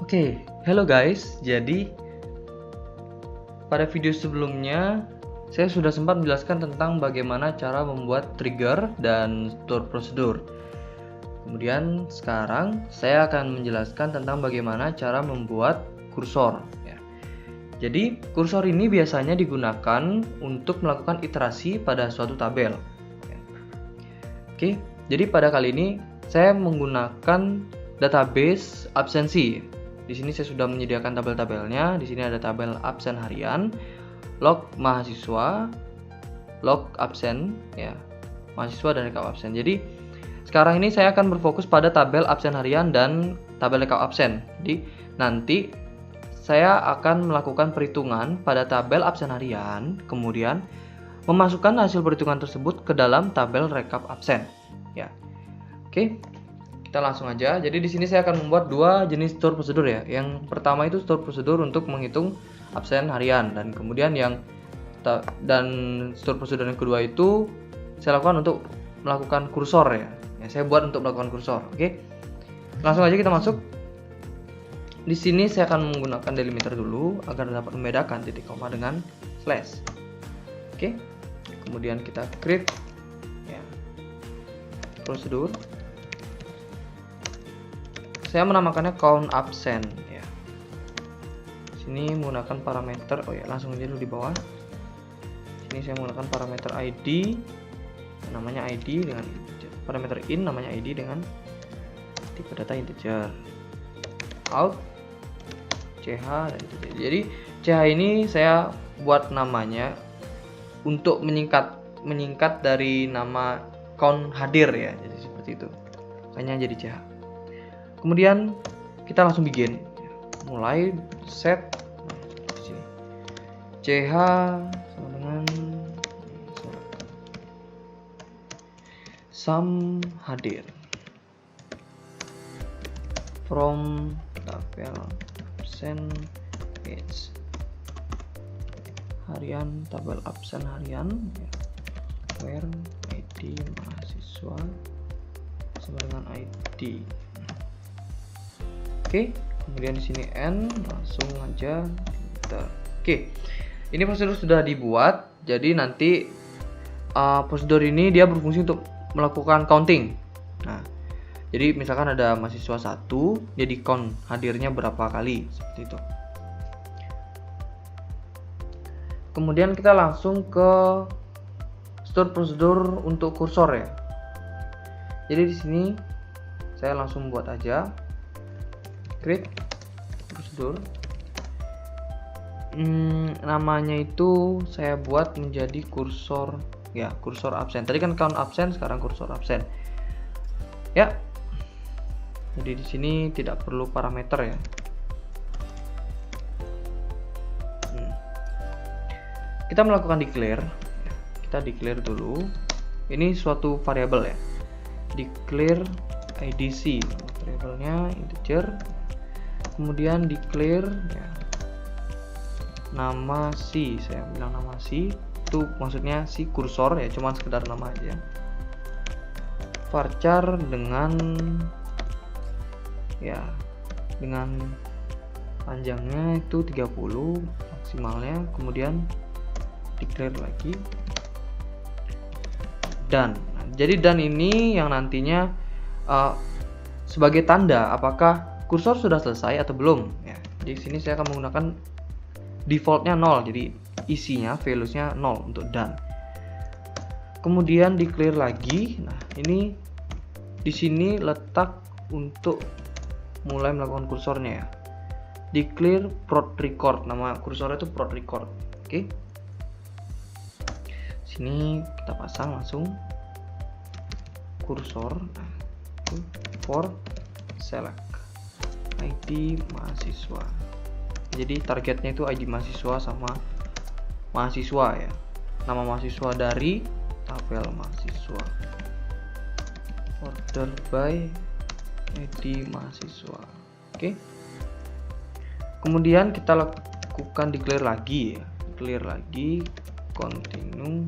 Oke, hello guys. Jadi pada video sebelumnya saya sudah sempat menjelaskan tentang bagaimana cara membuat trigger dan store prosedur. Kemudian sekarang saya akan menjelaskan tentang bagaimana cara membuat kursor. Jadi kursor ini biasanya digunakan untuk melakukan iterasi pada suatu tabel. Oke, jadi pada kali ini saya menggunakan database absensi. Di sini saya sudah menyediakan tabel-tabelnya. Di sini ada tabel absen harian, log mahasiswa, log absen, mahasiswa dan rekap absen. Jadi sekarang ini saya akan berfokus pada tabel absen harian dan tabel rekap absen. Jadi nanti saya akan melakukan perhitungan pada tabel absen harian, kemudian memasukkan hasil perhitungan tersebut ke dalam tabel rekap absen. Oke, kita langsung aja. Jadi di sini saya akan membuat dua jenis store prosedur ya. Yang pertama itu store prosedur untuk menghitung absen harian, dan kemudian store prosedur yang kedua itu saya lakukan untuk melakukan kursor ya. Saya buat untuk melakukan kursor. Oke, langsung aja kita masuk. Di sini saya akan menggunakan delimiter dulu agar dapat membedakan titik koma dengan slash. Oke, kemudian kita create prosedur. Saya menamakannya count absen ya. Sini menggunakan parameter, langsung aja dulu di bawah. Sini saya menggunakan parameter ID, namanya ID dengan integer. Parameter in namanya ID dengan tipe data integer. Out CH dan integer. Jadi CH ini saya buat namanya untuk menyingkat dari nama count hadir ya. Jadi seperti itu. Makanya jadi CH. Kemudian kita langsung begin. Mulai set di sini. CH sama dengan sum hadir from tabel absen page harian, tabel absen harian where ID mahasiswa sama dengan ID. Oke, kemudian di sini n, langsung aja enter. Oke, ini prosedur sudah dibuat. Jadi nanti prosedur ini dia berfungsi untuk melakukan counting. Nah, jadi misalkan ada mahasiswa 1, dia di count hadirnya berapa kali seperti itu. Kemudian kita langsung ke store prosedur untuk kursor ya. Jadi di sini saya langsung buat aja create prosedur. Namanya itu saya buat menjadi kursor ya, kursor absen. Tadi kan count absen, sekarang kursor absen. Ya. Jadi di sini tidak perlu parameter ya. Kita melakukan declare. Kita declare dulu. Ini suatu variabel ya. Declare IDC, variabelnya integer. Kemudian declare ya, nama si, saya bilang nama si, itu maksudnya si kursor ya, cuman sekedar nama aja. Varchar dengan panjangnya itu 30 maksimalnya. Kemudian declare lagi dan jadi dan ini yang nantinya sebagai tanda apakah kursor sudah selesai atau belum ya. Di sini saya akan menggunakan defaultnya 0, jadi isinya values-nya 0 untuk done. Kemudian declare lagi. Nah, ini di sini letak untuk mulai melakukan kursornya ya. Declare prod record, nama kursornya itu prod record. Oke. Sini kita pasang langsung kursor. Nah, for select ID mahasiswa. Jadi targetnya itu ID mahasiswa sama mahasiswa ya. Nama mahasiswa dari tabel mahasiswa. Order by ID mahasiswa. Oke. Kemudian kita lakukan declare lagi ya. Declare lagi continue.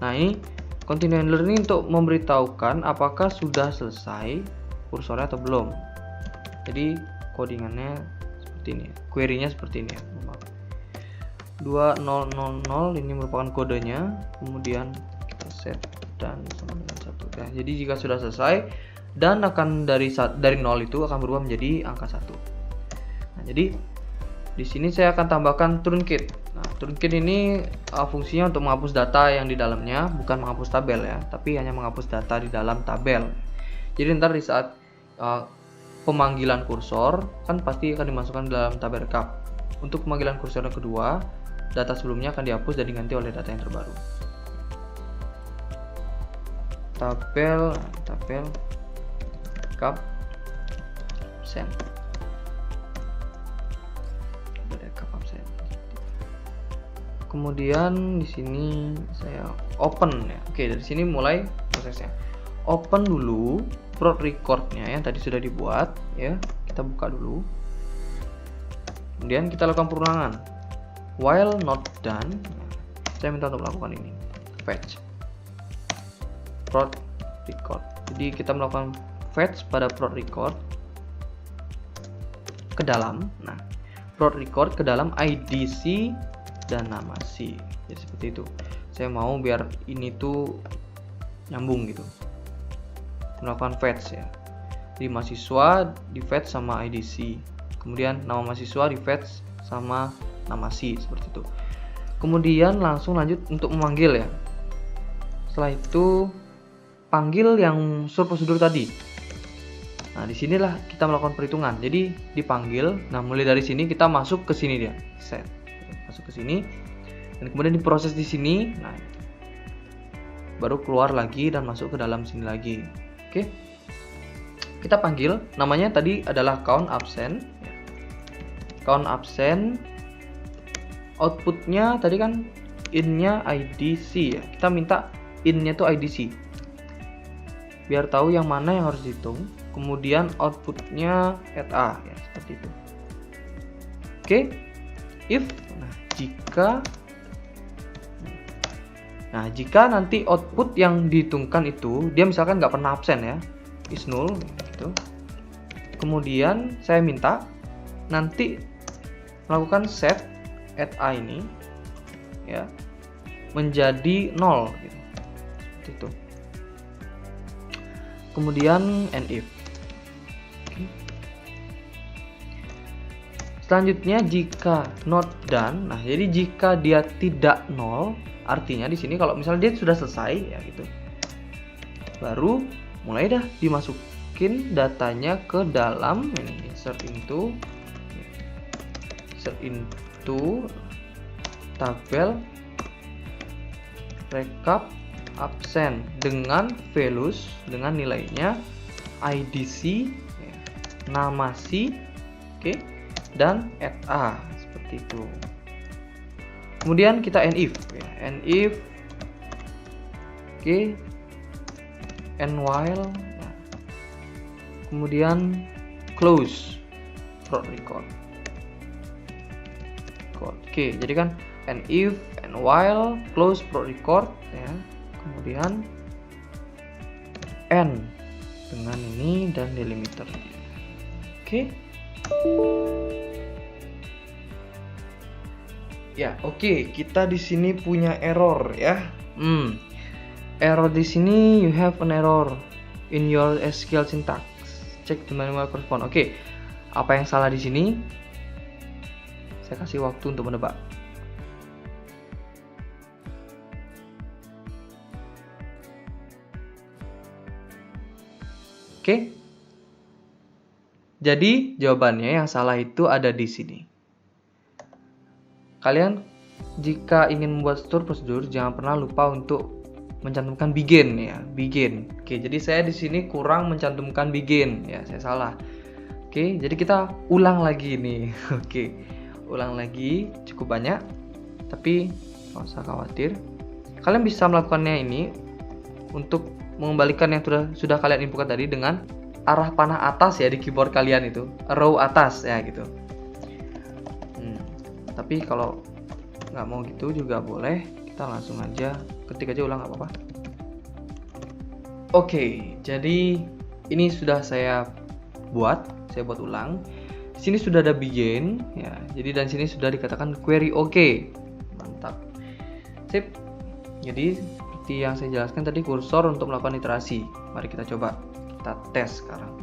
Nah, ini Continue handler ini untuk memberitahukan apakah sudah selesai kursornya atau belum. Jadi codingannya seperti ini, query-nya seperti ini ya. 2000 ini merupakan kodenya, kemudian kita set dan sama dengan 1. Nah, jadi jika sudah selesai dan akan dari 0 itu akan berubah menjadi angka 1. Nah, jadi di sini saya akan tambahkan truncate. Nah, truncate ini fungsinya untuk menghapus data yang di dalamnya, bukan menghapus tabel ya, tapi hanya menghapus data di dalam tabel. Jadi ntar di saat pemanggilan kursor kan pasti akan dimasukkan dalam tabel rekap. Untuk pemanggilan kursor yang kedua, data sebelumnya akan dihapus dan diganti oleh data yang terbaru. Tabel rekap absen. Kemudian di sini saya open ya. Oke, dari sini mulai prosesnya. Open dulu prod recordnya yang tadi sudah dibuat ya. Kita buka dulu. Kemudian kita lakukan perulangan. While not done, saya minta untuk melakukan ini. Fetch prod record. Jadi kita melakukan fetch pada prod record ke dalam. Nah, prod record ke dalam IDC dan nama si. Jadi seperti itu. Saya mau biar ini tuh nyambung gitu. Melakukan fetch ya. Jadi mahasiswa di fetch sama IDC. Kemudian nama mahasiswa di fetch sama nama si, seperti itu. Kemudian langsung lanjut untuk memanggil ya. Setelah itu panggil yang sur prosedur tadi. Nah, disinilah kita melakukan perhitungan. Jadi dipanggil. Nah, mulai dari sini kita masuk ke sini dia. Set. Masuk ke sini dan kemudian diproses di sini. Nah, baru keluar lagi dan masuk ke dalam sini lagi. Oke, kita panggil namanya tadi adalah count absen. Count absen, outputnya tadi kan innya IDC ya. Kita minta innya tuh IDC biar tahu yang mana yang harus dihitung. Kemudian outputnya @a ya, seperti itu. Oke, if jika nanti output yang dihitungkan itu dia misalkan nggak pernah absen ya, is null gitu. Kemudian saya minta nanti melakukan set @a ini ya menjadi 0 gitu. Seperti itu. Kemudian and if. Selanjutnya jika not done. Nah, jadi jika dia tidak 0, artinya di sini kalau misalnya dia sudah selesai ya gitu. Baru mulai dah dimasukin datanya ke dalam ini insert into tabel rekap absen dengan values, dengan nilainya IDC ya, nama si, oke, dan @a seperti itu. Kemudian kita and if ya. And if oke, and while ya. Kemudian close prod record. Oke, jadi kan and if, and while, close prod record ya. Kemudian end dengan ini dan delimiter. Oke. Ya, oke. Kita di sini punya error ya. Error di sini, you have an error in your SQL syntax. Check the manual correspond. Oke. Apa yang salah di sini? Saya kasih waktu untuk menebak. Oke. Jadi jawabannya yang salah itu ada di sini. Kalian jika ingin membuat store prosedur jangan pernah lupa untuk mencantumkan begin ya, begin. Oke, jadi saya di sini kurang mencantumkan begin ya, saya salah. Oke, jadi kita ulang lagi nih. Oke, ulang lagi cukup banyak, tapi nggak usah khawatir. Kalian bisa melakukannya ini untuk mengembalikan yang sudah kalian inputkan tadi dengan arah panah atas ya di keyboard kalian itu, row atas ya gitu. Tapi kalau nggak mau gitu juga boleh, kita langsung aja ketik aja ulang, nggak apa-apa. Oke, jadi ini sudah saya buat ulang. Di sini sudah ada begin ya. Jadi dan sini sudah dikatakan query oke. Mantap. Sip. Jadi seperti yang saya jelaskan tadi, kursor untuk melakukan iterasi. Mari kita coba. Kita tes sekarang.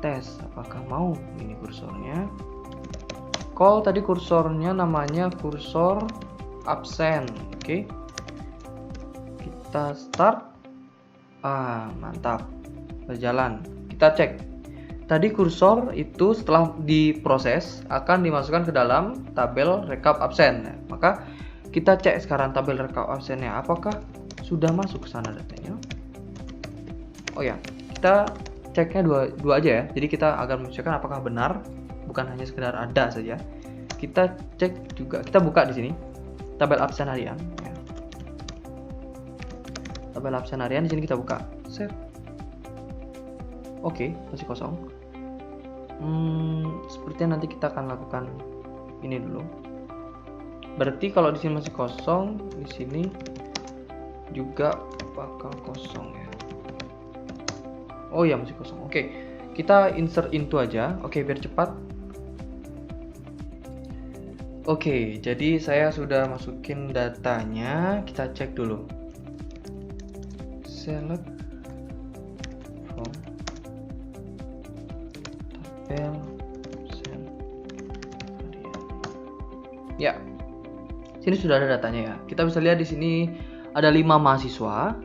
Tes apakah mau ini kursornya. Call tadi kursornya namanya kursor absen. Oke. Kita start. Mantap. Berjalan. Kita cek. Tadi kursor itu setelah diproses akan dimasukkan ke dalam tabel rekap absen. Maka kita cek sekarang tabel rekap absennya apakah sudah masuk ke sana datanya. Oh ya, kita ceknya dua aja ya. Jadi kita akan mencekkan apakah benar, bukan hanya sekedar ada saja. Kita cek juga, kita buka di sini tabel absen harian. Ya. Tabel absen harian di sini kita buka. Save. Oke, masih kosong. Sepertinya nanti kita akan lakukan ini dulu. Berarti kalau di sini masih kosong, di sini juga bakal kosong ya. Oh ya, masih kosong. Oke, kita insert into aja. Oke, biar cepat. Oke, jadi saya sudah masukin datanya. Kita cek dulu. Select from tabel absen harian. Ya, sini sudah ada datanya ya. Kita bisa lihat di sini ada 5 mahasiswa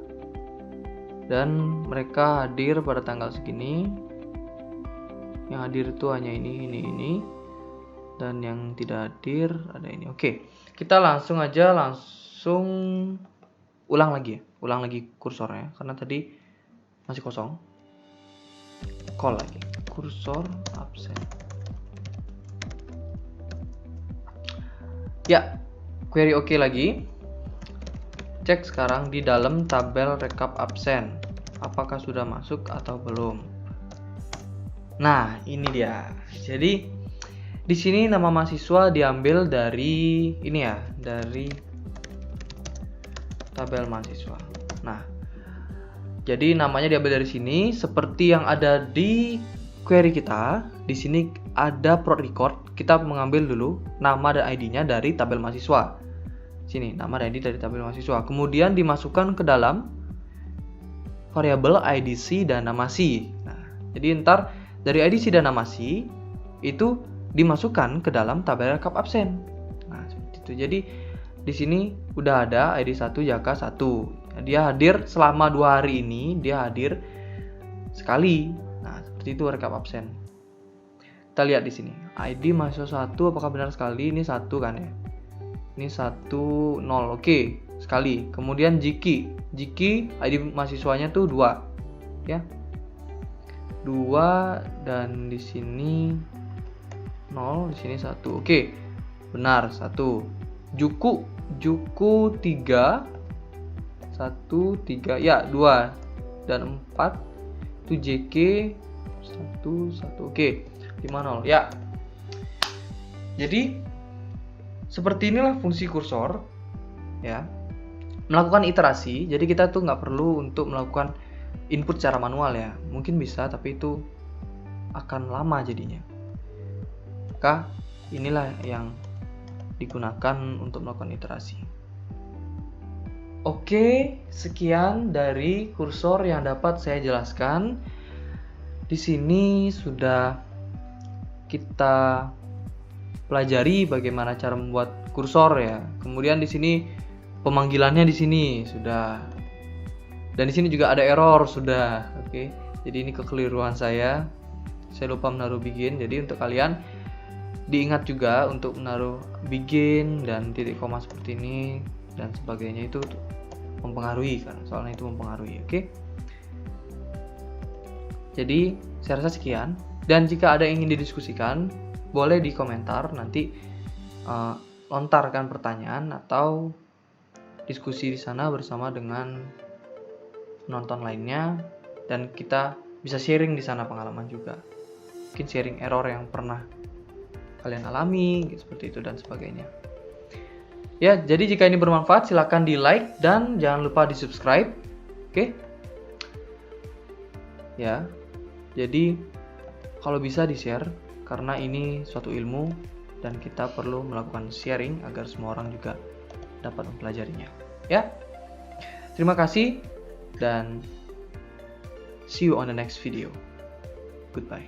dan mereka hadir pada tanggal segini. Yang hadir itu hanya ini, dan yang tidak hadir ada ini. Oke, kita langsung ulang lagi kursornya karena tadi masih kosong. Call lagi kursor absen. Ya, query oke lagi. Cek sekarang di dalam tabel rekap absen apakah sudah masuk atau belum. Nah, ini dia. Jadi di sini nama mahasiswa diambil dari ini ya, dari tabel mahasiswa. Nah, jadi namanya diambil dari sini seperti yang ada di query kita. Di sini ada prod record. Kita mengambil dulu nama dan ID-nya dari tabel mahasiswa. Sini, nama dan ID dari tabel mahasiswa. Kemudian dimasukkan ke dalam variabel IDC dan nama C. Nah, jadi ntar dari IDC dan nama C itu dimasukkan ke dalam tabel rekap absen. Nah, seperti itu. Jadi di sini udah ada ID 1 Jaka 1. Dia hadir selama 2 hari ini, dia hadir sekali. Nah, seperti itu rekap absen. Kita lihat di sini. ID mahasiswa 1 apakah benar sekali? Ini 1 kan ya. Ini 1 0. Oke, sekali. Kemudian Jiki ID mahasiswanya tuh 2. Ya. 2 dan di sini 0, di sini 1. Oke. Benar, 1. Juku 3 1 3 ya 2 dan 4 itu JK 1 oke 5 0 ya. Jadi seperti inilah fungsi kursor ya, melakukan iterasi. Jadi kita tuh nggak perlu untuk melakukan input secara manual ya, mungkin bisa tapi itu akan lama jadinya. Maka inilah yang digunakan untuk melakukan iterasi. Oke, sekian dari kursor yang dapat saya jelaskan. Di sini sudah kita pelajari bagaimana cara membuat kursor ya. Kemudian di sini pemanggilannya di sini sudah. Dan di sini juga ada error sudah. Oke. Jadi ini kekeliruan saya. Saya lupa menaruh begin. Jadi untuk kalian diingat juga untuk menaruh begin dan titik koma seperti ini dan sebagainya, itu mempengaruhi kan, soalnya itu mempengaruhi. Oke. Jadi saya rasa sekian, dan jika ada yang ingin didiskusikan boleh di komentar, nanti lontarkan pertanyaan atau diskusi di sana bersama dengan penonton lainnya, dan kita bisa sharing di sana pengalaman juga, mungkin sharing error yang pernah kalian alami seperti itu dan sebagainya. Ya, jadi jika ini bermanfaat silakan di like dan jangan lupa di subscribe. Oke. ya. Jadi kalau bisa di-share karena ini suatu ilmu dan kita perlu melakukan sharing agar semua orang juga dapat mempelajarinya. Ya. Terima kasih dan see you on the next video. Goodbye.